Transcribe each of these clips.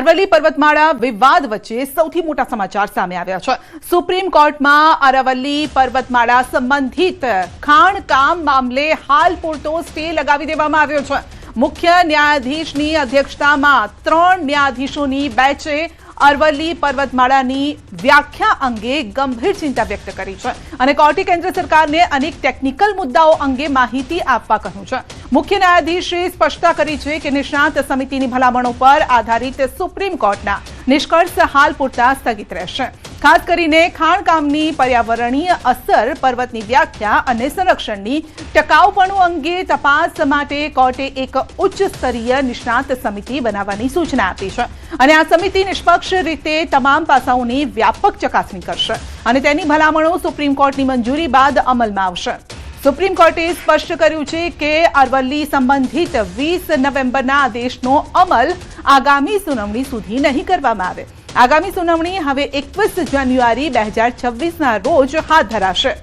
અરવલ્લી પર્વતમાળા વિવાદ વચ્ચે સૌથી મોટા સમાચાર સામે આવ્યા છે। સુપ્રીમ કોર્ટમાં અરવલ્લી પર્વતમાળા સંબંધિત ખાણકામ મામલે હાલ પૂરતો સ્ટે લગાવી દેવામાં આવ્યો છે। મુખ્ય ન્યાયાધીશની અધ્યક્ષતામાં 3 ન્યાયાધીશોની બેંચે અરવલ્લી પર્વતમાળાની વ્યાખ્યા અંગે ગંભીર ચિંતા વ્યક્ત કરી છે અને કોર્ટે કેન્દ્ર સરકારને અનેક ટેકનિકલ મુદ્દાઓ અંગે માહિતી આપવા કહ્યું છે। મુખ્ય ન્યાયાધીશે સ્પષ્ટતા કરી છે કે નિષ્ણાત સમિતિની ભલામણો પર આધારિત સુપ્રીમ કોર્ટના નિષ્કર્ષ હાલ પૂરતા સ્થગિત રહેશે। ખાસ કરીને ખાણકામની પર્યાવરણીય અસર, પર્વતની વ્યાખ્યા અને સંરક્ષણની ટકાઉપણું અંગે તપાસ માટે કોર્ટે એક ઉચ્ચ સ્તરીય નિષ્ણાત સમિતિ બનાવવાની સૂચના આપી છે અને આ સમિતિ નિષ્પક્ષ રીતે તમામ પાસાઓની વ્યાપક ચકાસણી કરશે અને તેની ભલામણો સુપ્રીમ કોર્ટની મંજૂરી બાદ અમલમાં આવશે। સુપ્રીમ કોર્ટે સ્પષ્ટ કર્યું છે કે અરવલ્લી સંબંધિત 20 નવેમ્બરના આદેશનો અમલ આગામી સુનાવણી સુધી નહીં કરવામાં આવે। આગામી સુનાવણી હવે 21 જાન્યુઆરી 2026ના રોજ હાથ ધરાશે।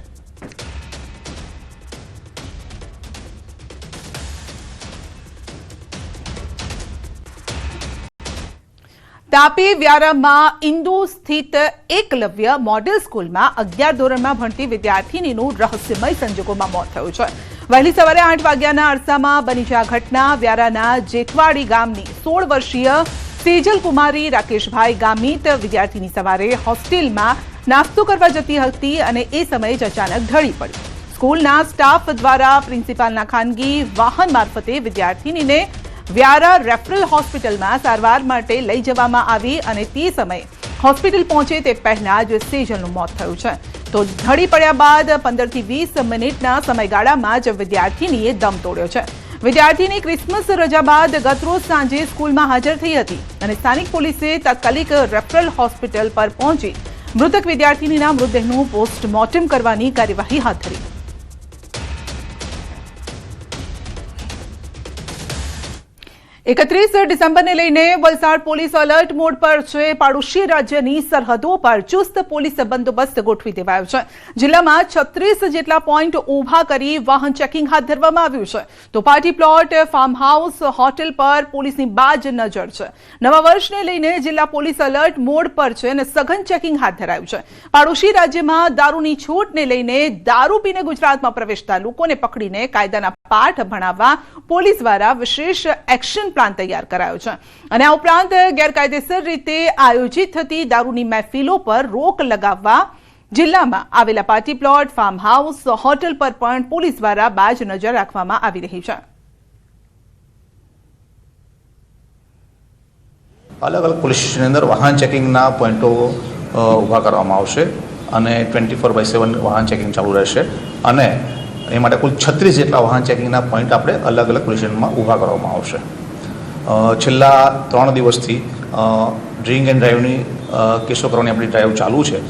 તાપી વ્યારામાં ઇન્દુ સ્થિત એકલવ્ય મોડેલ સ્કૂલમાં 11 ધોરણમાં ભણતી વિદ્યાર્થીનીનું રહસ્યમય સંજોગોમાં મોત થયું છે। વહેલી સવારે 8 વાગ્યાના અરસામાં બની છે આ ઘટના। વ્યારાના જેઠવાડી ગામની 16 વર્ષીય સેજલ કુમારી રાકેશભાઈ ગામિત વિદ્યાર્થીની સવારે હોસ્ટેલમાં નાસ્તો કરવા જતી હતી અને એ સમયે જ અચાનક ઢળી પડી। સ્કૂલના સ્ટાફ દ્વારા પ્રિન્સિપાલના ખાનગી વાહન મારફતે વિદ્યાર્થીનીને વ્યારા રેફરલ હોસ્પિટલમાં સારવાર માટે લઈ જવામાં આવી અને તે સમયે હોસ્પિટલ પહોંચે તે પહેલા જ સેજલનું મોત થયું છે। તો ઢળી પડ્યા બાદ 15 થી 20 મિનિટના સમયગાળામાં જ વિદ્યાર્થીનીએ દમ તોડ્યો છે। વિદ્યાર્થીની ક્રિસમસ રજા બાદ ગતરોજ સાંજે સ્કૂલમાં હાજર થઈ હતી અને સ્થાનિક પોલીસે તાત્કાલિક રેફરલ હોસ્પિટલ પર પહોંચી મૃતક વિદ્યાર્થીનીના મૃતદેહનું પોસ્ટમોર્ટમ કરવાની કાર્યવાહી હાથ ધરી। 31 ડિસેમ્બરને લઈને વલસાડ પોલીસ એલર્ટ મોડ પર છે। પાડોશી રાજ્યની સરહદો પર ચુસ્ત પોલીસ બંદોબસ્ત ગોઠવી દેવાયો છે। જિલ્લામાં 36 જેટલા પોઈન્ટ ઊભા કરી વાહન ચેકિંગ હાથ ધરવામાં આવ્યું છે। તો party plot, farm house, hotel પર પોલીસની બાજ નજર છે। નવા વર્ષને લઈને જિલ્લા પોલીસ એલર્ટ મોડ પર છે અને સઘન ચેકિંગ હાથ ધરાયું છે। પાડોશી રાજ્યમાં દારૂની છૂટને લઈને દારૂ પીને ગુજરાતમાં પ્રવેશતા લોકોને પકડીને કાયદાના પાઠ ભણાવવા પોલીસ દ્વારા વિશેષ એક્શન પ્લાન તૈયાર કરાયો છે અને આ ઉપરાંત ગેરકાયદેસર રીતે આયોજિત થતી દારૂની મહેફિલો પર રોક લગાવવા જિલ્લામાં આવેલા party plot, farm house, hotel પર પણ પોલીસ દ્વારા બાજ નજર રાખવામાં આવી રહી છે। અલગ અલગ પોલીસ સ્ટેશનની અંદર વાહન ચેકિંગના પોઈન્ટો ઊભા કરવામાં આવશે અને 24/7 વાહન ચેકિંગ ચાલુ રહેશે અને એ માટે કુલ 36 જેટલા વાહન ચેકિંગના પોઈન્ટ આપણે અલગ અલગ પોલીસ સ્ટેશનમાં ઊભા કરવામાં આવશે। છેલ્લા 3 દિવસથી ડ્રિંક એન્ડ ડ્રાઈવની કેસો કરવાની આપણી ડ્રાઈવ ચાલુ છે।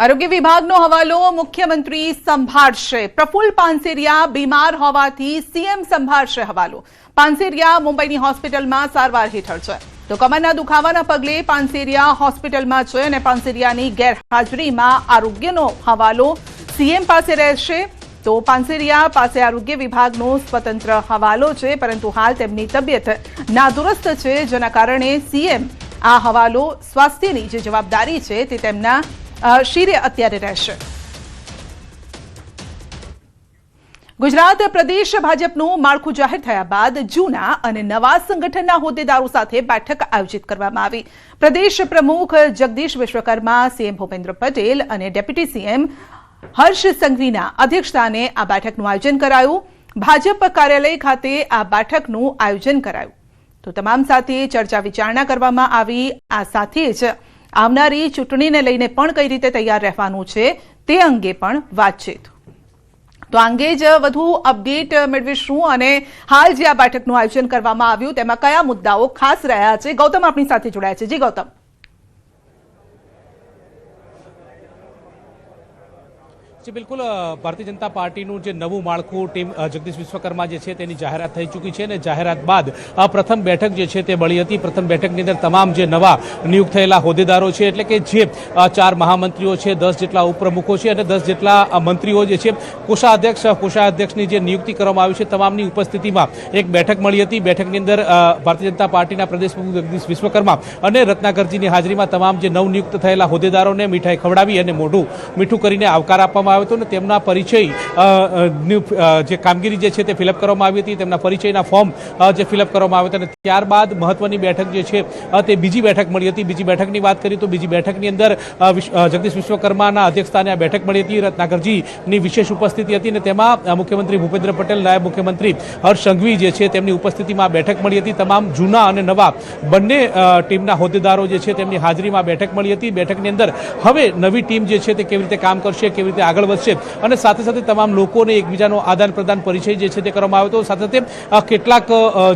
આરોગ્ય વિભાગનો હવાલો મુખ્યમંત્રી સંભાળશે। પ્રફુલ્લ પાનસેરિયા બીમાર હોવાથી સીએમ સંભાળશે હવાલો। પાનસેરિયા મુંબઈની હોસ્પિટલમાં સારવાર હેઠળ છે તો કમરના દુખાવાના પગલે પાનસેરિયા હોસ્પિટલમાં છે અને પાનસેરિયાની ગેરહાજરીમાં આરોગ્યનો હવાલો સીએમ પાસે રહેશે। તો પાનસેરિયા પાસે આરોગ્ય વિભાગનો સ્વતંત્ર હવાલો છે પરંતુ હાલ તેમની તબિયત નાદુરસ્ત છે જેના કારણે સીએમ આ હવાલો સ્વાસ્થ્યની જે જવાબદારી છે તે તેમના શિરે અત્યારે રહેશે। ગુજરાત પ્રદેશ ભાજપનું માળખું જાહેર થયા બાદ જૂના અને નવા સંગઠનના હોદ્દેદારો સાથે બેઠક આયોજિત કરવામાં આવી। પ્રદેશ પ્રમુખ જગદીશ વિશ્વકર્મા, સીએમ ભૂપેન્દ્ર પટેલ અને ડેપ્યુટી સીએમ હર્ષ સંઘવીના અધ્યક્ષસ્થાને આ બેઠકનું આયોજન કરાયું। ભાજપ કાર્યાલય ખાતે આ બેઠકનું આયોજન કરાયું તો તમામ સાથે ચર્ચા વિચારણા કરવામાં આવી। આ સાથે જ આવનારી ચૂંટણીને લઈને પણ કઈ રીતે તૈયાર રહેવાનું છે તે અંગે પણ વાતચીત। તો આ અંગે જ વધુ અપડેટ મેળવીશું અને હાલ જે આ બેઠકનું આયોજન કરવામાં આવ્યું તેમાં કયા મુદ્દાઓ ખાસ રહ્યા છે। ગૌતમ આપણી સાથે જોડાયા છે। જી ગૌતમ। જી બિલકુલ ભારતીય જનતા પાર્ટીનું જે નવું માળખું ટીમ જગદીશ વિશ્વકર્મા જે છે તેની જાહેરાત થઈ ચૂકી છે અને જાહેરાત બાદ પ્રથમ બેઠક જે છે તે મળી હતી. પ્રથમ બેઠકની અંદર તમામ જે નવા નિયુક્ત થયેલા હોદ્દેદારો છે એટલે કે જે 4 મહામંત્રીઓ છે, 10 જેટલા ઉપપ્રમુખો છે અને 10 જેટલા મંત્રીઓ જે છે, કોષાધ્યક્ષની જે નિયુક્તિ કરવામાં આવી છે તમામની ઉપસ્થિતિમાં એક બેઠક મળી હતી. બેઠકની અંદર ભારતીય જનતા પાર્ટીના પ્રદેશ પ્રમુખ જગદીશ વિશ્વકર્મા અને રત્નાકરજીની હાજરીમાં તમામ જે નવનિયુક્ત થયેલા હોદ્દેદારોને મીઠાઈ ખવડાવી અને મોઢું મીઠું કરીને આવકાર આપવામાં આવ્યો હતો અને તેમના પરિચય જે કામગીરી જે છે તે ફિલઅપ કરવામાં આવી હતી. તેમના પરિચયના ફોર્મ જે ફિલઅપ કરવામાં આવ્યા હતા અને ત્યારબાદ મહત્વની બેઠક જે છે તે બીજી બેઠક મળી હતી. બીજી બેઠકની વાત કરીએ તો બીજી બેઠકની અંદર જગદીશ વિશ્વકર્માના અધ્યક્ષસ્થાને આ બેઠક મળી હતી. રત્નાકરજીની વિશેષ ઉપસ્થિતિ હતી અને તેમાં મુખ્યમંત્રી ભૂપેન્દ્ર પટેલ, નાયબ મુખ્યમંત્રી હર્ષ સંઘવી જે છે તેમની ઉપસ્થિતિમાં બેઠક મળી હતી. તમામ જૂના અને નવા બંને ટીમના હોદ્દેદારો જે છે તેમની હાજરીમાં બેઠક મળી હતી. બેઠકની અંદર હવે નવી ટીમ જે છે તે કેવી રીતે કામ કરશે, કેવી રીતે આગળ વધશે અને સાથે સાથે તમામ લોકોને એકબીજાનો આદાન પ્રદાન પરિચય જે છે તે કરવામાં આવ્યો હતો. સાથે સાથે કેટલાક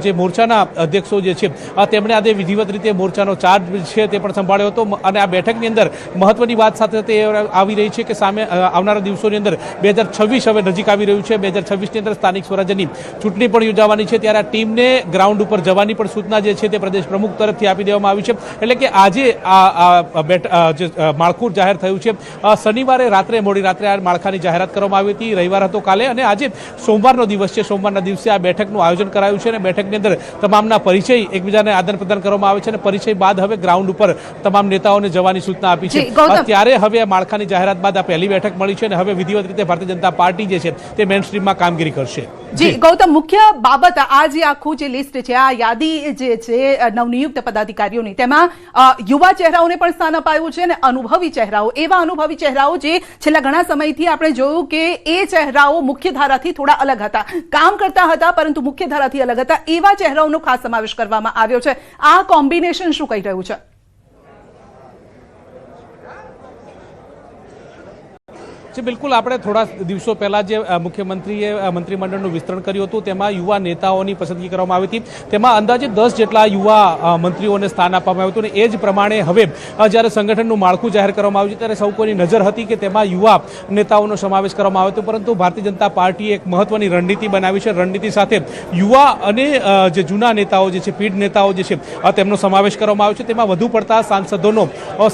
જે મોરચાના અધ્યક્ષો જે છે તેમણે આજે વિધિવત રીતે મોરચાનો ચાર્જ છે તે પણ સંભાળ્યો હતો અને આ બેઠકની અંદર મહત્વની વાત સાથે સાથે આવી રહી છે કે સામે આવનારા દિવસોની અંદર 2026 હવે નજીક આવી રહ્યું છે. 2026ની અંદર સ્થાનિક સ્વરાજ્યની ચૂંટણી પણ યોજાવાની છે ત્યારે આ ટીમને ગ્રાઉન્ડ ઉપર જવાની પણ સૂચના જે છે તે પ્રદેશ પ્રમુખ તરફથી આપી દેવામાં આવી છે. એટલે કે આજે જે માળખું જાહેર થયું છે શનિવારે રાત્રે મોડી રાત્રે આ માળખાની જાહેરાત કરવામાં આવી હતી. રવિવાર હતો કાલે અને આજે સોમવારનો દિવસ છે. સોમવારના દિવસે આ બેઠકનું આયોજન કરાયું છે અને બેઠકની અંદર તમામના પરિચય એકબીજાને આદાન પ્રદાન કરવામાં આવે છે અને પરિચય બાદ હવે ગ્રાઉન્ડ ઉપર તમામ નેતાઓને જવાની સૂચના આપી છે. ત્યારે હવે આ માળખાની જાહેરાત બાદ આ પહેલી બેઠક મળી છે અને હવે વિધિવત રીતે ભારતીય જનતા પાર્ટી જે છે તે મેઇન સ્ટ્રીમમાં કામગીરી કરશે. જી ગૌતમ, મુખ્ય બાબત આ જે આખું જે લિસ્ટ છે, આ યાદી જે છે નવનિયુક્ત પદાધિકારીઓની, તેમાં યુવા ચહેરાઓને પણ સ્થાન અપાયું છે અને અનુભવી ચહેરાઓ, એવા અનુભવી ચહેરાઓ જે છેલ્લા ઘણા સમયથી આપણે જોયું કે એ ચહેરાઓ મુખ્ય ધારાથી થોડા અલગ હતા, કામ કરતા હતા પરંતુ મુખ્ય ધારાથી અલગ હતા, એવા ચહેરાઓનો ખાસ સમાવેશ કરવામાં આવ્યો છે. આ કોમ્બિનેશન શું કહી રહ્યું છે? જી બિલકુલ, આપણે થોડા દિવસો પહેલા જે મુખ્યમંત્રીએ મંત્રીમંડળનું વિસ્તરણ કર્યું હતું તેમાં યુવા નેતાઓની પસંદગી કરવામાં આવી હતી. તેમાં અંદાજે 10 જેટલા યુવા મંત્રીઓને સ્થાન આપવામાં આવ્યું હતું અને એ જ પ્રમાણે હવે જ્યારે સંગઠનનું માળખું જાહેર કરવામાં આવ્યું છે ત્યારે સૌ કોઈની નજર હતી કે તેમાં યુવા નેતાઓનો સમાવેશ કરવામાં આવ્યો હતો. પરંતુ ભારતીય જનતા પાર્ટીએ એક મહત્વની રણનીતિ બનાવી છે. રણનીતિ સાથે યુવા અને જે જૂના નેતાઓ જે છે, પીઢ નેતાઓ જે છે તેમનો સમાવેશ કરવામાં આવ્યો છે. તેમાં વધુ પડતા સાંસદોનો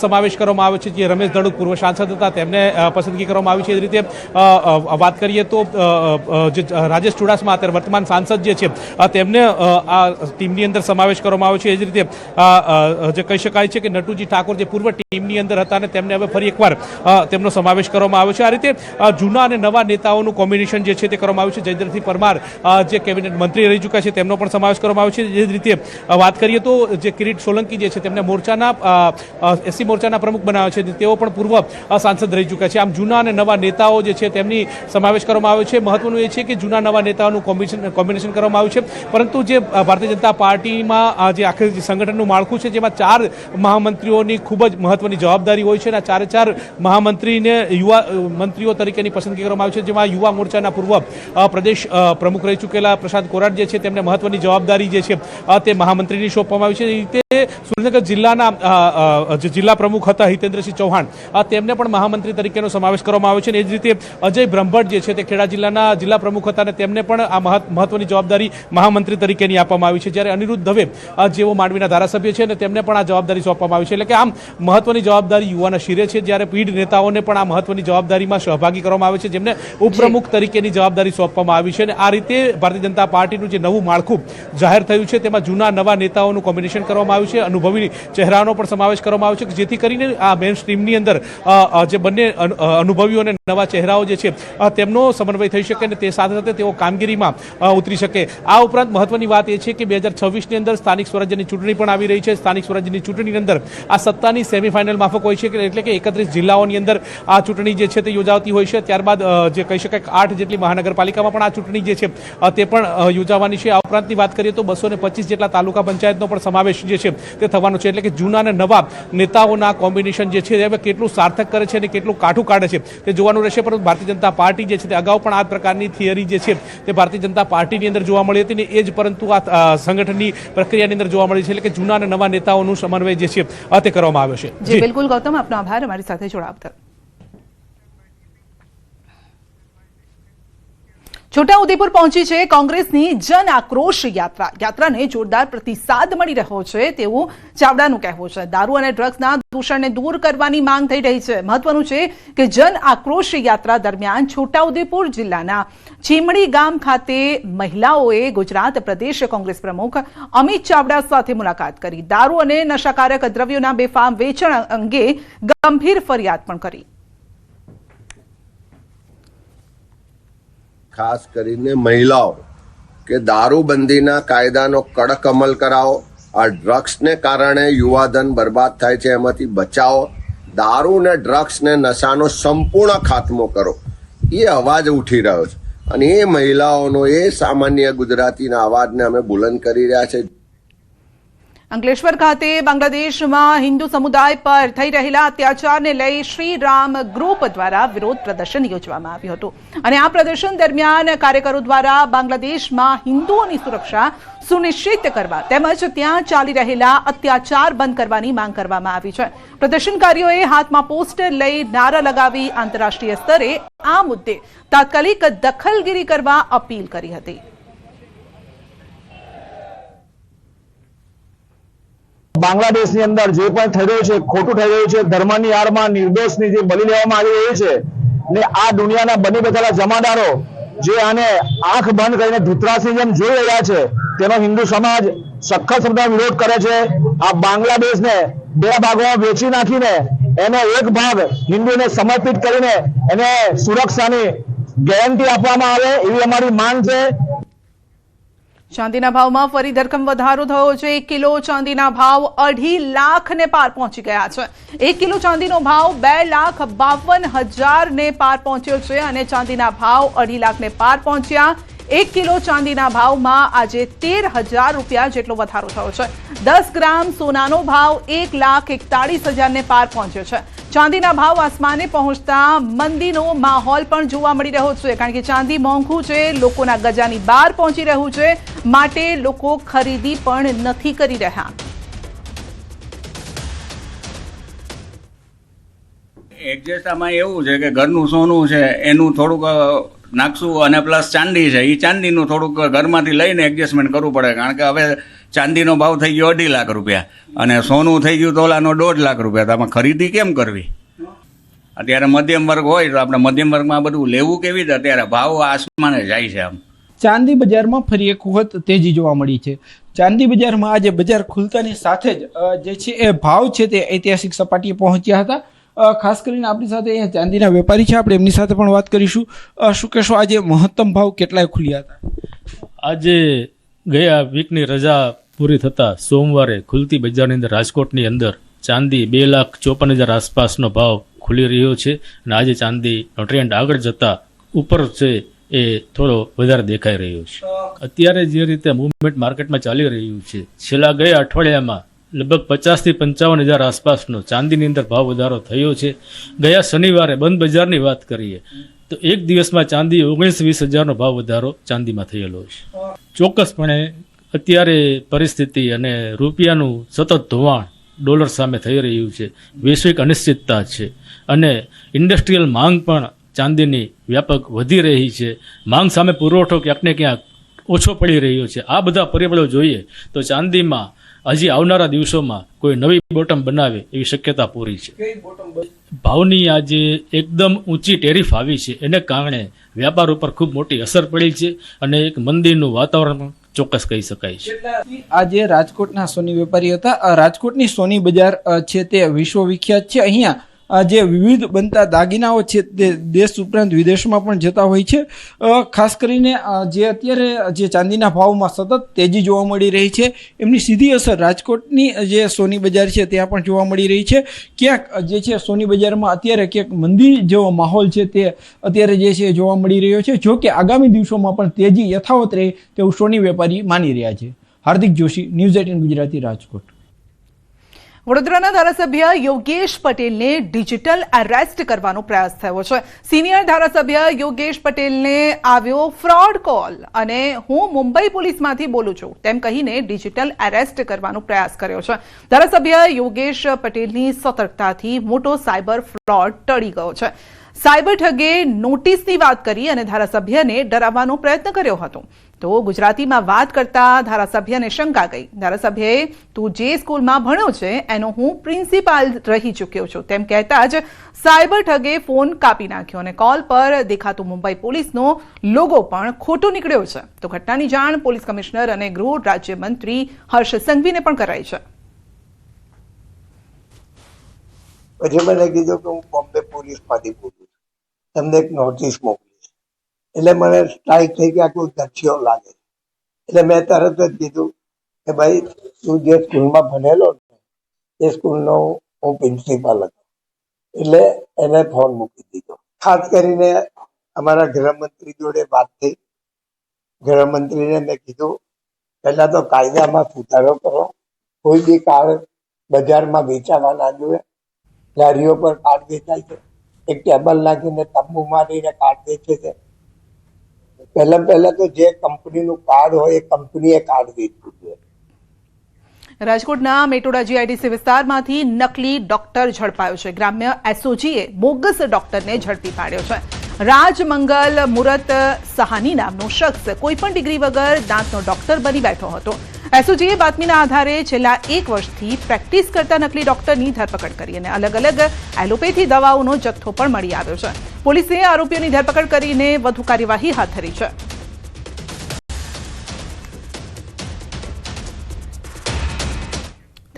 સમાવેશ કરવામાં આવ્યો છે. જે રમેશ ધડુક પૂર્વ સાંસદ હતા તેમને પસંદગી કરવામાં આવી છે. એ રીતે વાત કરીએ તો જે રાજેશ ચુડાસમા અત્યારે વર્તમાન સાંસદ જે છે તેમને આ ટીમની અંદર સમાવેશ કરવામાં આવ્યો છે. એ જ રીતે જે કહી શકાય છે કે નટુજી ઠાકોર જે પૂર્વ ટીમની અંદર હતા અને તેમને હવે ફરી એકવાર તેમનો સમાવેશ કરવામાં આવ્યો છે. આ રીતે જૂના અને નવા નેતાઓનું કોમ્બિનેશન જે છે તે કરવામાં આવ્યું છે. જયદ્રથસિંહ પરમાર જે કેબિનેટ મંત્રી રહી ચૂક્યા છે તેમનો પણ સમાવેશ કરવામાં આવ્યો છે. એ જ રીતે વાત કરીએ તો જે કિરીટ સોલંકી જે છે તેમને મોરચાના એસસી મોરચાના પ્રમુખ બનાવ્યા છે. તેઓ પણ પૂર્વ સાંસદ રહી ચૂક્યા છે. આમ જૂના અને નવા નેતાઓ જે છે તેમની સમાવેશ કરવામાં આવ્યો છે. મહત્વનું એ છે કે જૂના નવા નેતાઓનું કોમ્બિનેશન કરવામાં આવ્યું છે. પરંતુ જે ભારતીય જનતા પાર્ટીમાં જે આખી સંગઠનનું માળખું છે જેમાં 4 મહામંત્રીઓની ખૂબ જ મહત્વની જવાબદારી હોય છે અને 4 મહામંત્રીને યુવા મંત્રીઓ તરીકેની પસંદગી કરવામાં આવી છે. જેમાં યુવા મોરચાના પૂર્વ પ્રદેશ પ્રમુખ રહી ચૂકેલા પ્રશાંત કોરાટ જે છે તેમને મહત્વની જવાબદારી જે છે તે મહામંત્રીની સોંપવામાં આવી છે. એ રીતે સુરેન્દ્રનગર જિલ્લાના જે જિલ્લા પ્રમુખ હતા હિતેન્દ્રસિંહ ચૌહાણ તેમને પણ મહામંત્રી તરીકેનો સમાવેશ કરવામાં આવ્યો છે. એ જ રીતે અજય બ્રહ્મભટ્ટ જે છે તે ખેડા જિલ્લાના જિલ્લા પ્રમુખ હતા અને તેમને પણ આ મહત્વની જવાબદારી મહામંત્રી તરીકેની આપવામાં આવી છે. જ્યારે અનિરુદ્ધ દવે જેઓ માંડવીના ધારાસભ્ય છે અને તેમને પણ આ જવાબદારી સોંપવામાં આવી છે. એટલે કે આમ મહત્વની જવાબદારી યુવાના શિરે છે. જ્યારે પીઢ નેતાઓને પણ આ મહત્વની જવાબદારીમાં સહભાગી કરવામાં આવે છે, જેમને ઉપપ્રમુખ તરીકેની જવાબદારી સોંપવામાં આવી છે. અને આ રીતે ભારતીય જનતા પાર્ટીનું જે નવું માળખું જાહેર થયું છે તેમાં જૂના નવા નેતાઓનું કોમ્બિનેશન કરવામાં આવ્યું છે. અનુભવી ચહેરાનો પણ સમાવેશ કરવામાં આવ્યો છે જેથી કરીને આ મેઇન સ્ટ્રીમની અંદર જે બંને અનુભવીઓ અને નવા ચહેરાઓ જે છે તેમનો સમન્વય થઈ શકે અને તે સાથે સાથે તેઓ કામગીરીમાં ઉતરી શકે. આ ઉપરાંત મહત્વની વાત એ છે કે 2026ની અંદર સ્થાનિક સ્વરાજ્યની ચૂંટણી પણ આવી રહી છે. સ્થાનિક સ્વરાજ્યની ચૂંટણીની અંદર આ સત્તાની સેમીફાઇનલ માફક હોય છે એટલે કે 31 જિલ્લાઓની અંદર આ ચૂંટણી જે છે તે યોજાતી હોય છે. ત્યારબાદ જે કહી શકાય 8 જેટલી મહાનગરપાલિકામાં પણ આ ચૂંટણી જે છે તે પણ યોજાવાની છે. આ ઉપરાંતની વાત કરીએ તો 225 જેટલા તાલુકા પંચાયતનો પણ સમાવેશ જે છે તે થવાનો છે. એટલે કે જૂના અને નવા નેતાઓના કોમ્બિનેશન જે છે હવે કેટલું સાર્થક કરે છે અને કેટલું કાઠું કાઢે છે તે જોવાનું રહેશે. પરંતુ ભારતીય જનતા પાર્ટી જે છે તે અગાઉ પણ આ પ્રકારની થિયરી જે છે તે ભારતીય જનતા પાર્ટીની અંદર જોવા મળી હતી ને એ જ પરંતુ આ સંગઠનની પ્રક્રિયાની અંદર જોવા મળી છે. એટલે કે જૂના અને નવા નેતાઓનું સમન્વય જે છે તે કરવામાં આવ્યો છે. જી બિલકુલ ગૌતમ, આપનો આભાર અમારી સાથે જોડાવા બદલ. છોટાઉદેપુર પહોંચી છે કોંગ્રેસની જન આક્રોશ યાત્રા. યાત્રાને જોરદાર પ્રતિસાદ મળી રહ્યો છે તેવું ચાવડાનું કહેવું છે. દારૂ અને ડ્રગ્સના દૂષણને દૂર કરવાની માંગ થઈ રહી છે. મહત્વનું છે કે જન આક્રોશ યાત્રા દરમિયાન છોટાઉદેપુર જિલ્લાના ચીમડી ગામ ખાતે મહિલાઓએ ગુજરાત પ્રદેશ કોંગ્રેસ પ્રમુખ અમિત ચાવડા સાથે મુલાકાત કરી. દારૂ અને નશાકારક દ્રવ્યોના બેફામ વેચાણ અંગે ગંભીર ફરિયાદ પણ કરી. ખાસ કરીને મહિલાઓ કે દારૂબંધીના કાયદાનો કડક અમલ કરાવો, આ ડ્રગ્સને કારણે યુવાધન બરબાદ થાય છે એમાંથી બચાવો, દારૂ ને ડ્રગ્સ ને નશાનો સંપૂર્ણ ખાત્મો કરો, એ અવાજ ઉઠી રહ્યો છે અને એ મહિલાઓનો એ સામાન્ય ગુજરાતીના અવાજને અમે બુલંદ કરી રહ્યા છે. અંકલેશ્વર ખાતે બાંગ્લાદેશમાં હિન્દુ સમુદાય પર થઈ રહેલા અત્યાચારને લઈ શ્રી રામ ગ્રુપ દ્વારા વિરોધ પ્રદર્શન યોજવામાં આવ્યું હતું અને આ પ્રદર્શન દરમિયાન કાર્યકરો દ્વારા બાંગ્લાદેશમાં હિન્દુઓની સુરક્ષા સુનિશ્ચિત કરવા તેમજ ત્યાં ચાલી રહેલા અત્યાચાર બંધ કરવાની માંગ કરવામાં આવી છે. પ્રદર્શનકારીઓએ હાથમાં પોસ્ટર લઈ નારા લગાવી આંતરરાષ્ટ્રીય સ્તરે આ મુદ્દે તાત્કાલિક દખલગીરી કરવા અપીલ કરી હતી. બાંગ્લાદેશની અંદર જે પણ થઈ રહ્યું છે ખોટું થઈ રહ્યું છે, ધર્મની આડમાં નિર્દોષની જે બલી લેવામાં આવી રહી છે ને આ દુનિયાના બની બેઠેલા જમાદારો જે આને આંખ બંધ કરીને ધૂતરાજની જેમ જોઈ રહ્યા છે તેનો હિન્દુ સમાજ સખત શબ્દમાં વિરોધ કરે છે. આ બાંગ્લાદેશને બે ભાગોમાં વેચી નાખીને એનો એક ભાગ હિન્દુને સમર્પિત કરીને એને સુરક્ષાની ગેરંટી આપવામાં આવે એવી અમારી માંગ છે. ચાંદીના ભાવમાં ફરી ધરખમ વધારો થયો છે. 1 કિલો ચાંદીના ભાવ 2.5 લાખ ને પાર પહોંચી ગયા છે. 1 કિલો ચાંદીનો ભાવ 2,52,000 ને પાર પહોંચ્યો છે અને ચાંદીના ભાવ 2.5 લાખ ને પાર પહોંચ્યા. 1 કિલો ચાંદીના ભાવમાં આજે 13,000 રૂપિયા જેટલો વધારો થયો છે. 10 ગ્રામ સોનાનો ભાવ 1,41,000 ને પાર પહોંચ્યો છે. ચાંદીના ભાવ આસમાને પહોંચતા મંદીનો માહોલ પણ જોવા મળી રહ્યો છે કારણ કે ચાંદી મોંઘું છે, લોકોના ગજાની બહાર પહોંચી રહ્યું છે, માટે લોકો ખરીદી પણ નથી કરી રહ્યા. એડજસ્ટ આમાં એવું છે કે ઘરનું સોનું છે એનું થોડુંક નાખશું અને પ્લસ ચાંદી છે એ ચાંદીનું થોડુંક ઘરમાંથી લઈને એડજસ્ટમેન્ટ કરવું પડે કારણ કે હવે ચાંદીનો ભાવ થઈ ગયો 2.5 લાખ રૂપિયા અને સોનું થઈ ગયું તોલાનો 1.5 લાખ રૂપિયા. તો આમાં ખરીદી કેમ કરવી? અત્યારે મધ્યમ વર્ગ હોય તો આપણે મધ્યમ વર્ગમાં બધું લેવું કેવી રીતે? અત્યારે ભાવ આસમાને જાય છે. આમ ચાંદી બજારમાં ફરી એક વખત તેજી જોવા મળી છે. ચાંદી બજારમાં આજે બજાર ખુલતાની સાથે જ જે છે એ ભાવ છે તે ઐતિહાસિક સપાટીએ પહોંચ્યા હતા. ખાસ કરીને આપણી સાથે અહીંયા ચાંદીના વેપારી છે, આપણે એમની સાથે પણ વાત કરીશું. શું કહેશો, આજે મહત્તમ ભાવ કેટલાય ખુલ્યા હતા? આજે ગયા વીકની રજા પૂરી થતાં સોમવારે ખુલતી બજારની અંદર રાજકોટની અંદર ચાંદી 2,54,000 આસપાસનો ભાવ ખુલી રહ્યો છે અને આજે ચાંદીનો ટ્રેન્ડ આગળ જતાં ઉપર છે એ થોડો વધારે દેખાઈ રહ્યો છે. અત્યારે જે રીતે મૂવમેન્ટ માર્કેટમાં ચાલી રહ્યું છે, છેલ્લા ગયા અઠવાડિયામાં લગભગ 50,000 થી 55,000 આસપાસનો ચાંદીની અંદર ભાવ વધારો થયો છે. ગયા શનિવારે બંધ બજારની વાત કરીએ તો એક દિવસમાં ચાંદી 19-20,000નો ભાવ વધારો ચાંદીમાં થયેલો છે. ચોક્કસપણે અત્યારે પરિસ્થિતિ અને રૂપિયાનું સતત ધોવાણ ડોલર સામે થઈ રહ્યું છે, વૈશ્વિક અનિશ્ચિતતા છે અને ઇન્ડસ્ટ્રીયલ માંગ પણ ચાંદીની વ્યાપક વધી રહી છે. માંગ સામે પુરવઠો ક્યાંક ને ક્યાંક ઓછો પડી રહ્યો છે. આ બધા પરિબળો જોઈએ તો ચાંદીમાં હજી આવનારા દિવસોમાં કોઈ નવી બોટમ બનાવે એવી શક્યતા પૂરી છે. ભાવની આજે એકદમ ઊંચી ટેરિફ આવી છે એને કારણે વ્યાપાર ઉપર ખૂબ મોટી અસર પડી છે અને એક મંદીનું વાતાવરણ ચોક્કસ કહી શકાય છે. આજે રાજકોટના સોની વેપારી હતા. રાજકોટની સોની બજાર છે તે વિશ્વ વિખ્યાત છે. અહીંયા જે વિવિધ બનતા દાગીનાઓ છે તે દેશ ઉપરાંત વિદેશમાં પણ જતા હોય છે. ખાસ કરીને જે અત્યારે જે ચાંદીના ભાવમાં સતત તેજી જોવા મળી રહી છે એમની સીધી અસર રાજકોટની જે સોની બજાર છે ત્યાં પણ જોવા મળી રહી છે. ક્યાંક જે છે સોની બજારમાં અત્યારે ક્યાંક મંદી જેવો માહોલ છે તે અત્યારે જે છે જોવા મળી રહ્યો છે. જો કે આગામી દિવસોમાં પણ તેજી યથાવત રહે તેવું સોની વેપારી માની રહ્યા છે. હાર્દિક જોશી, ન્યૂઝ 18 ગુજરાતી, રાજકોટ. વડોદરાના ધારાસભ્ય યોગેશ પટેલને ડિજિટલ એરેસ્ટ કરવાનો પ્રયાસ થયો છે. સિનિયર ધારાસભ્ય યોગેશ પટેલને આવ્યો ફ્રોડ કોલ અને હું મુંબઈ પોલીસમાંથી બોલું છું તેમ કહીને ડિજિટલ એરેસ્ટ કરવાનો પ્રયાસ કર્યો છે. ધારાસભ્ય યોગેશ પટેલની સતર્કતાથી મોટો સાયબર ફ્રોડ ટળી ગયો છે. સાયબર ઠગે નોટિસની વાત કરી અને ધારાસભ્યને ડરાવવાનો પ્રયત્ન કર્યો હતો. તો ગુજરાતીમાં વાત કરતા ધારાસભ્યને શંકા ગઈ. ધારાસભ્યએ તું જે સ્કૂલમાં ભણ્યો છે એનો હું પ્રિન્સિપાલ રહી ચૂક્યો છું તેમ કહેતા જ સાયબર ઠગે ફોન કાપી નાખ્યો અને કોલ પર દેખાતું મુંબઈ પોલીસનો લોગો પણ ખોટો નીકળ્યો છે. તો ઘટનાની જાણ પોલીસ કમિશનર અને ગૃહ રાજ્યમંત્રી હર્ષ સંઘવીને પણ કરાઈ છે. પછી મને કીધું કે હું બોમ્બે પોલીસમાંથી બોલું છું, તમને એક નોટિસ મોકલીશ. એટલે મને સ્ટ્રાઇક થઈ કે આ કોઈ દસ્યો લાગે. એટલે મેં તરત જ કીધું કે ભાઈ તું જે સ્કૂલમાં ભણેલો ને એ સ્કૂલનો હું પ્રિન્સિપાલ હતો. એટલે એને ફોન મૂકી દીધો. ખાસ કરીને અમારા ગૃહમંત્રી જોડે વાત થઈ. ગૃહમંત્રીને મેં કીધું પહેલા તો કાયદામાં સુધારો કરો. કોઈ બી કાર્ડ બજારમાં વેચાવા ના જોઈએ. લારીઓ પર કાર્ડ વેચાય છે, એક ટેબલ નાખીને તંબુ મારીને કાર્ડ વેચે છે. પહેલા તો જે કંપનીનું કાર્ડ હોય એ કંપનીએ કાર્ડ વેચવું જોઈએ. રાજકોટના મેટોડા જીઆઈડીસી વિસ્તારમાંથી નકલી ડોક્ટર ઝડપાયો છે. ગ્રામ્ય એસઓજીએ બોગસ ડોક્ટરને ઝડપી પાડ્યો છે. રાજમંગલ મુરત સહાની નામનો શખ્સ કોઈપણ ડિગ્રી વગર દાંતનો ડોક્ટર બની બેઠો હતો. એસઓજીએ બાતમીના આધારે છેલ્લા 1 વર્ષથી પ્રેક્ટિસ કરતા નકલી ડોક્ટરની ધરપકડ કરી અને અલગ અલગ એલોપેથી દવાઓનો જથ્થો પણ મળી આવ્યો છે. પોલીસે આરોપીઓની ધરપકડ કરીને વધુ કાર્યવાહી હાથ ધરી છે.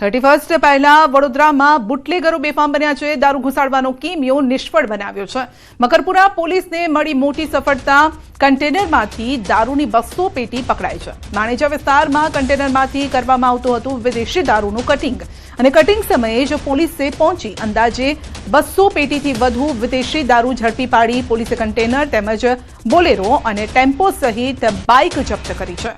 $31 પહેલા વડોદરામાં બુટલેગરો બેફામ બન્યા છે. દારૂ ઘુસાડવાનો કિમિયો નિષ્ફળ બનાવ્યો છે. મકરપુરા પોલીસને મળી મોટી સફળતા. કન્ટેનરમાંથી દારૂની 200 પેટી પકડાઈ છે. માણેજા વિસ્તારમાં કન્ટેનરમાંથી કરવામાં આવતું હતું વિદેશી દારૂનું કટિંગ અને કટિંગ સમયે જ પોલીસે પહોંચી અંદાજે 200 પેટીથી વધુ વિદેશી દારૂ ઝડપી પાડી. પોલીસે કન્ટેનર તેમજ બોલેરો અને ટેમ્પો સહિત બાઇક જપ્ત કરી છે.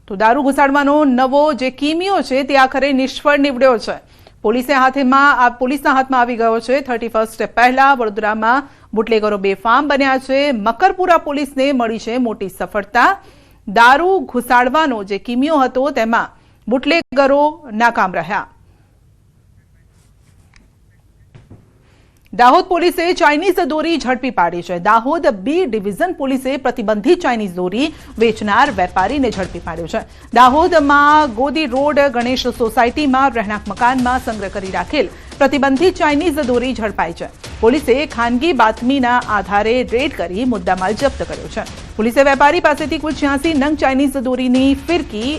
તો દારૂ ઘુસાડવાનો નવો જે કિમિયો છે તે આખરે નિષ્ફળ નીવડ્યો છે. પોલીસના હાથમાં આવી ગયો છે. 31 પહેલા વડોદરામાં બુટલેગરો બેફામ બન્યા છે. મકરપુરા પોલીસને મળી છે મોટી સફળતા. દારૂ ઘુસાડવાનો જે કિમિયો હતો તેમાં બુટલેગરો નાકામ રહ્યા. દાહોદ પોલીસે ચાઇનીઝ દોરી ઝડપી પાડી છે. દાહોદ બી ડિવિઝન પોલીસે પ્રતિબંધિત ચાઇનીઝ દોરી વેચનાર વેપારીને ઝડપી પાડ્યો છે. દાહોદમાં ગોદી રોડ ગણેશ સોસાયટીમાં રહેણાંક મકાનમાં સંગ્રહ કરી રાખેલ પ્રતિબંધિત ચાઇનીઝ દોરી ઝડપાઈ છે. પોલીસે ખાનગી બાતમીના આધારે રેડ કરી મુદ્દામાલ જપ્ત કર્યો છે. પોલીસે વેપારી પાસેથી કુલ 86 નંગ ચાઇનીઝ દોરીની ફિરકી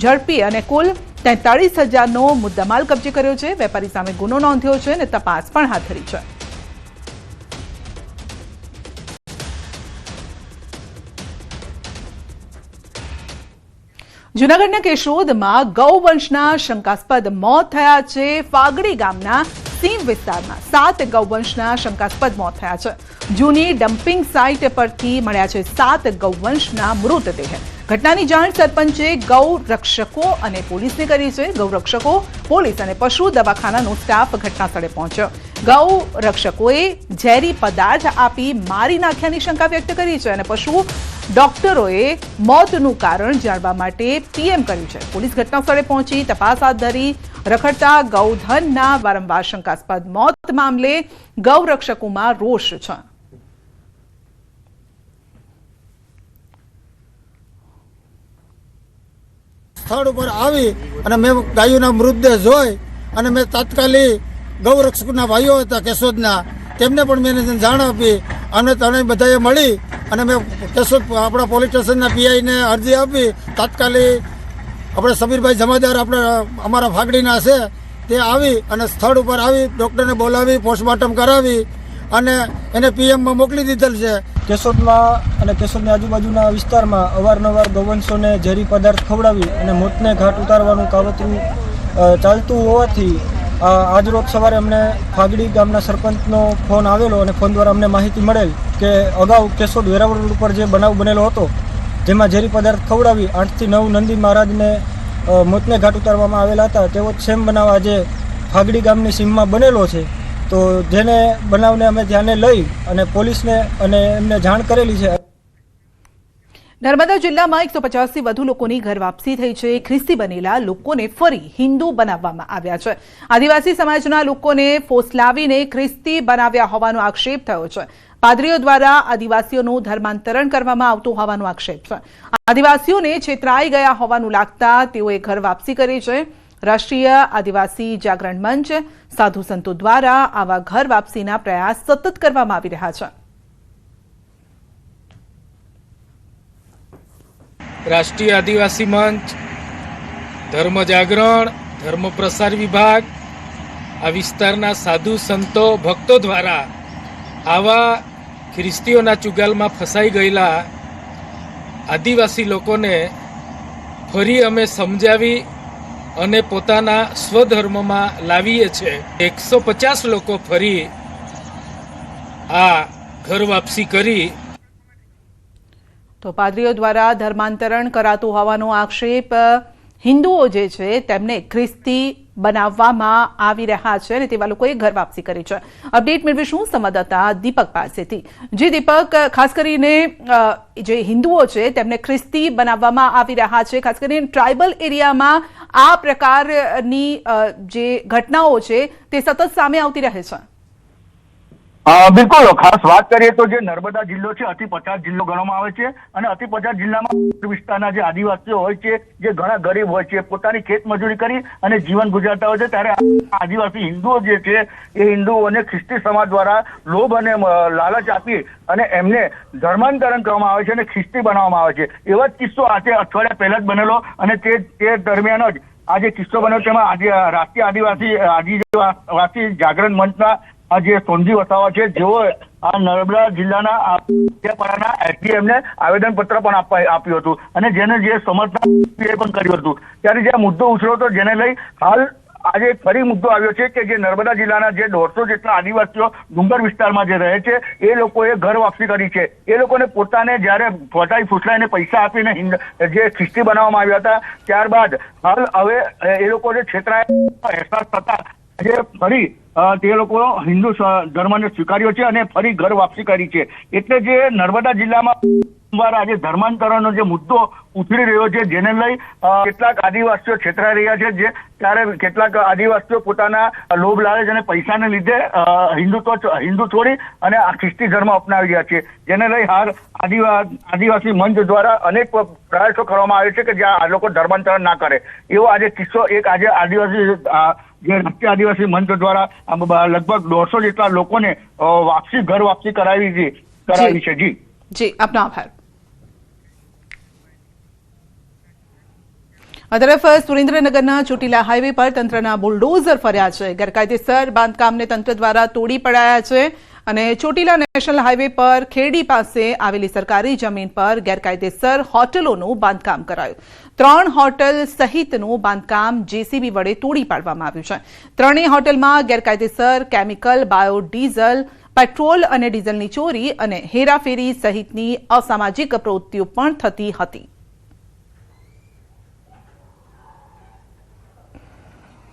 ઝડપી અને કુલ 43,000નો મુદ્દામાલ કબજે કર્યો છે. વેપારી સામે ગુનો નોંધ્યો છે અને તપાસ પણ હાથ ધરી છે. જૂનાગઢના કેશોદમાં ગૌવંશના શંકાસ્પદ મોત થયા છે. ફાગડી ગામના સીમ વિસ્તારમાં 7 ગૌવંશના શંકાસ્પદ મોત થયા છે. જૂની ડમ્પિંગ સાઇટ પરથી મળ્યા છે 7 ગૌવંશના મૃતદેહ. ઘટનાની જાણ સરપંચે ગૌ રક્ષકો અને પોલીસને કરી છે. ગૌ રક્ષકો, પોલીસ અને પશુ દવાખાનાનો સ્ટાફ ઘટના સ્થળે પહોંચ્યો. ગૌ રક્ષકોએ ઝેરી પદાર્થ આપી મારી નાખ્યાની શંકા વ્યક્ત કરી છે અને પશુ ડોક્ટરોએ મોતનું કારણ જાણવા માટે પીએમ કર્યું છે. પોલીસ ઘટના સ્થળે પહોંચી તપાસ હાથ ધરી. રખડતા ગૌધનના વારંવાર શંકાસ્પદ મોત મામલે ગૌ રક્ષકોમાં રોષ છે. સ્થળ ઉપર આવી અને મેં ગાયોના મૃતદેહ જોઈ અને મેં તાત્કાલિક ગૌરક્ષકના ભાઈઓ હતા કેશોદના, તેમને પણ મેં જાણ આપી. અમને ત્રણેય બધાએ મળી અને મેં કેશોદ આપણા પોલીસ સ્ટેશનના પીઆઈને અરજી આપી. તાત્કાલિક આપણે સમીરભાઈ જમાદાર અમારા ફાગડીના છે તે આવી અને સ્થળ ઉપર આવી ડૉક્ટરને બોલાવી પોસ્ટમોર્ટમ કરાવી અને એને પીએમમાં મોકલી દીધેલ છે. કેશોદમાં અને કેશોદની આજુબાજુના વિસ્તારમાં અવારનવાર ગૌવંશોને ઝેરી પદાર્થ ખવડાવી અને મોતને ઘાટ ઉતારવાનું કાવતરું ચાલતું હોવાથી આજરોજ સવારે અમને ફાગડી ગામના સરપંચનો ફોન આવેલો અને ફોન દ્વારા અમને માહિતી મળેલ કે અગાઉ કેશોદ વેરાવળ રોડ ઉપર જે બનાવ બનેલો હતો જેમાં ઝેરી પદાર્થ ખવડાવી 8 થી 9 નંદી મહારાજને મોતને ઘાટ ઉતારવામાં આવેલા હતા. તેવો સેમ બનાવ આજે ફાગડી ગામની સીમમાં બનેલો છે. તો જેને બનાવને અમે ધ્યાને લઈ અને પોલીસને અને એમને જાણ કરેલી છે. નર્મદા જિલ્લામાં 150થી વધુ લોકોની ઘર વાપસી થઈ છે. ખ્રિસ્તી બનેલા લોકોને ફરી હિન્દુ બનાવવામાં આવ્યા છે. આદિવાસી સમાજના લોકોને ફોસલાવીને ખ્રિસ્તી બનાવ્યા હોવાનો આક્ષેપ થયો છે. પાદરીઓ દ્વારા આદિવાસીઓનું ધર્માંતરણ કરવામાં આવતું હોવાનો આક્ષેપ છે. આદિવાસીઓને છેતરાઈ ગયા હોવાનું લાગતા તેઓએ ઘર વાપસી કરી છે. રાષ્ટ્રીય આદિવાસી જાગરણ મંચ, સાધુ સંતો દ્વારા આવા ઘર વાપસીના પ્રયાસ સતત કરવામાં આવી રહ્યા છે. રાષ્ટ્રીય આદિવાસી મંચ, ધર્મ જાગરણ, ધર્મ પ્રસાર વિભાગ, આ વિસ્તારના સાધુ સંતો ભક્તો દ્વારા આવા ખ્રિસ્તીઓના ચુગાલમાં ફસાઈ ગયેલા આદિવાસી લોકોને ફરી અમે સમજાવી અને પોતાના સ્વધર્મમાં લાવીએ છીએ. 150 લોકો ફરી આ ઘર વાપસી કરી. તો પાદરીઓ દ્વારા ધર્માંતરણ કરાતું હોવાનો આક્ષેપ. હિન્દુઓ જે છે તેમને ખ્રિસ્તી બનાવવામાં આવી રહ્યા છે અને તેવા લોકોએ ઘર વાપસી કરી છે. અપડેટ મેળવીશું સંવાદદાતા દીપક પાસેથી. જે દીપક, ખાસ કરીને જે હિન્દુઓ છે તેમને ખ્રિસ્તી બનાવવામાં આવી રહ્યા છે, ખાસ કરીને ટ્રાઇબલ એરિયામાં આ પ્રકારની જે ઘટનાઓ છે તે સતત સામે આવતી રહે છે. બિલકુલ, ખાસ વાત કરીએ તો જે નર્મદા જિલ્લો છે અતિ પછાત જિલ્લો ગણવામાં આવે છે અને અતિ પછાત જિલ્લામાં વિસ્તારના જે આદિવાસીઓ હોય છે, જે ઘણા ગરીબ હોય છે, પોતાની ખેત મજૂરી કરી અને જીવન ગુજારતા હોય છે, ત્યારે આદિવાસી હિન્દુઓ જે છે એ હિન્દુઓને ખ્રિસ્તી સમાજ દ્વારા લોભ અને લાલચ આપી અને એમને ધર્માંતરણ કરવામાં આવે છે અને ખ્રિસ્તી બનાવવામાં આવે છે. એવા જ કિસ્સો આજે અઠવાડિયા પહેલા જ બનેલો અને તે દરમિયાન જ આ જે કિસ્સો બન્યો તેમાં આજે રાષ્ટ્રીય આદિવાસી જાગરણ મંચના આ જે સોનજી વસાવા છે, જેઓ આ નર્મદા જિલ્લાના એસડીએમને આવેદનપત્ર પણ આપ્યું હતું અને જેને જે સમર્થન પણ કર્યું હતું. ત્યારે જે મુદ્દો ઉછળ્યો હતો, જેને લઈ હાલ આજે ફરી મુદ્દો આવ્યો છે કે જે નર્મદા જિલ્લાના જે 150 જેટલા આદિવાસીઓ ડુંગર વિસ્તારમાં જે રહે છે એ લોકોએ ઘર વાપસી કરી છે. એ લોકોને પોતાને જ્યારે ફટાઈ ફૂસલાઈને પૈસા આપીને જે ખ્રિસ્તી બનાવવામાં આવ્યા હતા, ત્યારબાદ હાલ હવે એ લોકોને છેતરાયા અહેસાસ થતા જે ફરી તે લોકો હિન્દુ ધર્મને સ્વીકાર્યો છે અને ફરી ઘર વાપસી કરી છે. એટલે જે નર્મદા જિલ્લામાં આજે ધર્માંતરણનો જે મુદ્દો ઉછળી રહ્યો છે, જેને લઈ કેટલાક આદિવાસીઓ છેતરાઈ રહ્યા છે, જે ત્યારે કેટલાક આદિવાસીઓ પોતાના લોભ લાલચ અને પૈસાને લીધે હિન્દુ છોડી અને આ ખ્રિસ્તી ધર્મ અપનાવી રહ્યા છે. જેને લઈ હાલ આદિવાસી મંચ દ્વારા અનેક પ્રયાસો કરવામાં આવે છે કે જ્યાં આ લોકો ધર્માંતરણ ના કરે. એવો આજે કિસ્સો આજે આદિવાસી જે રાષ્ટ્રીય આદિવાસી મંચ દ્વારા લગભગ 150 જેટલા લોકોને ઘર વાપસી કરાવી છે. જી, આપનો આભાર. આ તરફ સુરેન્દ્રનગરના ચોટીલા હાઈવે પર તંત્રના બુલડોઝર ફર્યા છે. ગેરકાયદેસર બાંધકામને તંત્ર દ્વારા તોડી પડાયા છે અને ચોટીલા નેશનલ હાઈવે પર ખેડી પાસે આવેલી સરકારી જમીન પર ગેરકાયદેસર હોટલોનું બાંધકામ કરાયું. 3 હોટલ સહિતનું બાંધકામ જેસીબી વડે તોડી પાડવામાં આવ્યું છે. ત્રણેય હોટલમાં ગેરકાયદેસર કેમિકલ, બાયોડીઝલ, પેટ્રોલ અને ડીઝલની ચોરી અને હેરાફેરી સહિતની અસામાજિક પ્રવૃત્તિઓ પણ થતી હતી.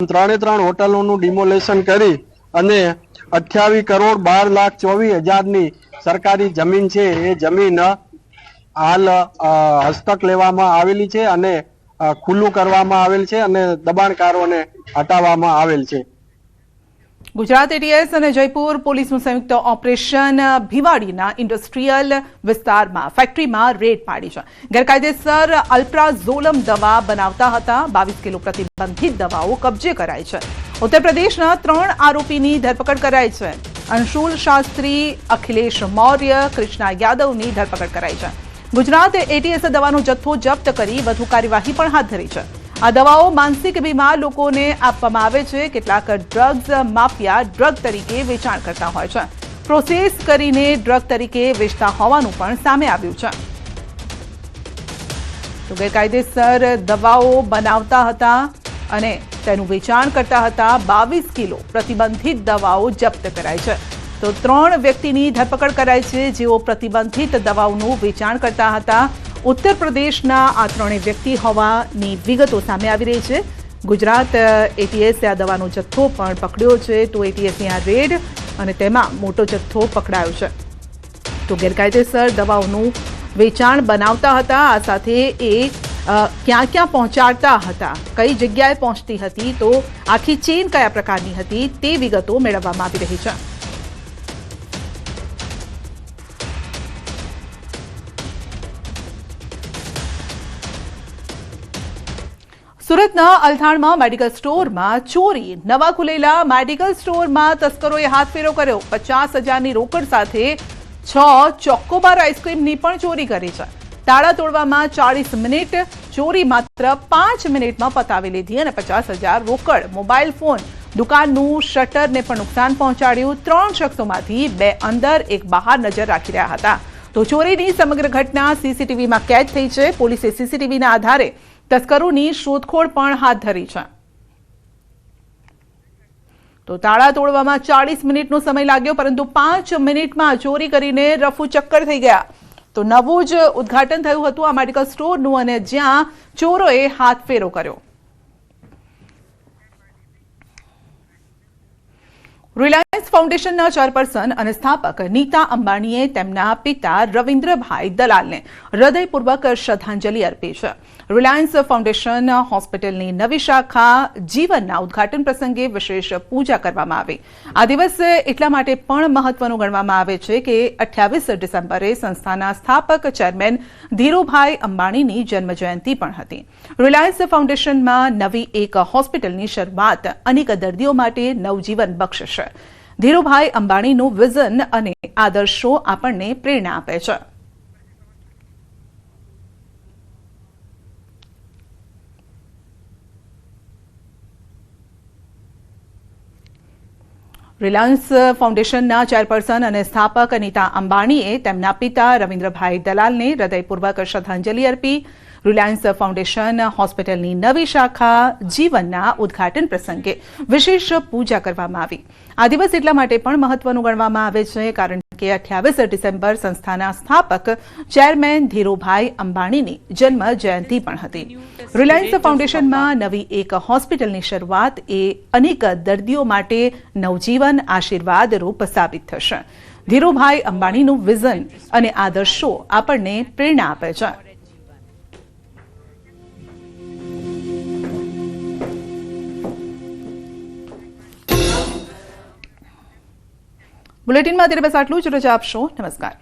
3 હોટલોનું ડિમોલેશન કરી અને 28 કરોડ 12,24,000ની સરકારી જમીન છે એ જમીન હાલ હસ્તક લેવામાં આવેલી છે અને ખુલ્લું કરવામાં આવેલ છે અને દબાણકારોને હટાવવામાં આવેલ છે. ગુજરાત એટીએસ અને જયપુર પોલીસનું સંયુક્ત ઓપરેશન ભીવાડીના ઇન્ડસ્ટ્રીયલ વિસ્તારમાં ફેક્ટરીમાં રેડ પાડી છે. ગેરકાયદેસર અલ્પ્રાઝોલમ દવા બનાવતા હતા. 22 કિલો પ્રતિબંધિત દવાઓ કબજે કરાઈ છે. ઉત્તર પ્રદેશના 3 આરોપીની ધરપકડ કરાઈ છે. અંશુલ શાસ્ત્રી, અખિલેશ મૌર્ય, કૃષ્ણા યાદવની ધરપકડ કરાઈ છે. ગુજરાત એટીએસે દવાનો જથ્થો જપ્ત કરી વધુ કાર્યવાહી પણ હાથ ધરી છે. આ દવાઓ માનસિક બીમાર લોકોને આપવામાં આવે છે. કેટલાક ડ્રગ્સ માફિયા ડ્રગ તરીકે વેચાણ કરતા હોય છે. પ્રોસેસ કરીને ડ્રગ તરીકે વેચતા હોવાનું પણ સામે આવ્યું છે. તો ગેરકાયદેસર દવાઓ બનાવતા હતા અને તેનું વેચાણ કરતા હતા. 22 કિલો પ્રતિબંધિત દવાઓ જપ્ત કરાઈ છે. તો 3 વ્યક્તિની ધરપકડ કરાઈ છે જેઓ પ્રતિબંધિત દવાઓનું વેચાણ કરતા હતા. ઉત્તર પ્રદેશના આ 3 વ્યક્તિ હોવાની વિગતો સામે આવી રહી છે. ગુજરાત એટીએસે આ દવાનો જથ્થો પણ પકડ્યો છે. તો એટીએસની આ રેડ અને તેમાં મોટો જથ્થો પકડાયો છે. તો ગેરકાયદેસર દવાઓનું વેચાણ બનાવતા હતા, આ સાથે એ ક્યાં ક્યાં પહોંચાડતા હતા, કઈ જગ્યાએ પહોંચતી હતી, તો આખી ચેઇન કયા પ્રકારની હતી તે વિગતો મેળવવામાં આવી રહી છે. સુરતના અલથાણમાં મેડિકલ સ્ટોરમાં ચોરી. નવા ખુલેલા મેડિકલ સ્ટોરમાં તસ્કરોએ હાથફેરો કર્યો. 50,000ની રોકડ સાથે 6 ચોકોબાર આઈસ્ક્રીમની પણ ચોરી કરી છે. તાળા તોડવામાં 40 મિનિટ, ચોરી માત્ર 5 મિનિટમાં પતાવી લીધી અને 50,000 રોકડ, મોબાઈલ ફોન, દુકાનનું શટરને પણ નુકસાન પહોંચાડ્યું. 3 શખ્સોમાંથી 2 અંદર, 1 બહાર નજર રાખી રહ્યા હતા. તો ચોરીની સમગ્ર ઘટના સીસીટીવીમાં કેદ થઈ છે. પોલીસે સીસીટીવીના આધારે તસ્કરોની શોધખોળ પણ હાથ ધરી છે. તો તાળા તોડવામાં 40 મિનિટનો સમય લાગ્યો, પરંતુ 5 મિનિટમાં ચોરી કરીને રફુ ચક્કર થઈ ગયા. તો નવું જ ઉદ્ઘાટન થયું હતું આ મેડિકલ સ્ટોરનું, અને જ્યાં ચોરોએ હાથફેરો કર્યો. રિલાયન્સ ફાઉન્ડેશનના ચેરપર્સન અને સ્થાપક નીતા અંબાણીએ તેમના પિતા રવિન્દ્રભાઈ દલાલને હૃદયપૂર્વક શ્રદ્ધાંજલિ અર્પી છે. રિલાયન્સ ફાઉન્ડેશન હોસ્પિટલની નવી શાખા જીવનના ઉદ્ઘાટન પ્રસંગે વિશેષ પૂજા કરવામાં આવી. આ દિવસ એટલા માટે પણ મહત્વનો ગણવામાં આવે છે કે 28 ડિસેમ્બરે સંસ્થાના સ્થાપક ચેરમેન ધીરુભાઈ અંબાણીની જન્મજયંતિ પણ હતી. રિલાયન્સ ફાઉન્ડેશનમાં નવી એક હોસ્પિટલની શરૂઆત અનેક દર્દીઓ માટે નવજીવન બક્ષશે. ધીરુભાઈ અંબાણીનું વિઝન અને આદર્શો આપણને પ્રેરણા આપે છે. રિલાયન્સ ફાઉન્ડેશનના ચેરપર્સન અને સ્થાપક નીતા અંબાણીએ તેમના પિતા રવિન્દ્રભાઈ દલાલને હૃદયપૂર્વક શ્રદ્ધાંજલિ અર્પી. રિલાયન્સ ફાઉન્ડેશન હોસ્પિટલની નવી શાખા જીવનના ઉદ્ઘાટન પ્રસંગે વિશેષ પૂજા કરવામાં આવી. આ દિવસ એટલા માટે પણ મહત્વનું ગણવામાં આવે છે કારણ કે 28 ડિસેમ્બર સંસ્થાના સ્થાપક ચેરમેન ધીરુભાઈ અંબાણીની જન્મ જયંતિ પણ હતી. રિલાયન્સ ફાઉન્ડેશનમાં નવી એક હોસ્પિટલની શરૂઆત એ અનેક દર્દીઓ માટે નવજીવન આશીર્વાદરૂપ સાબિત થશે. ધીરુભાઈ અંબાણીનું વિઝન અને આદર્શો આપણને પ્રેરણા આપે છે. બુલેટિનમાં અત્યારે બસ આટલું જ. રજા આપશો. નમસ્કાર.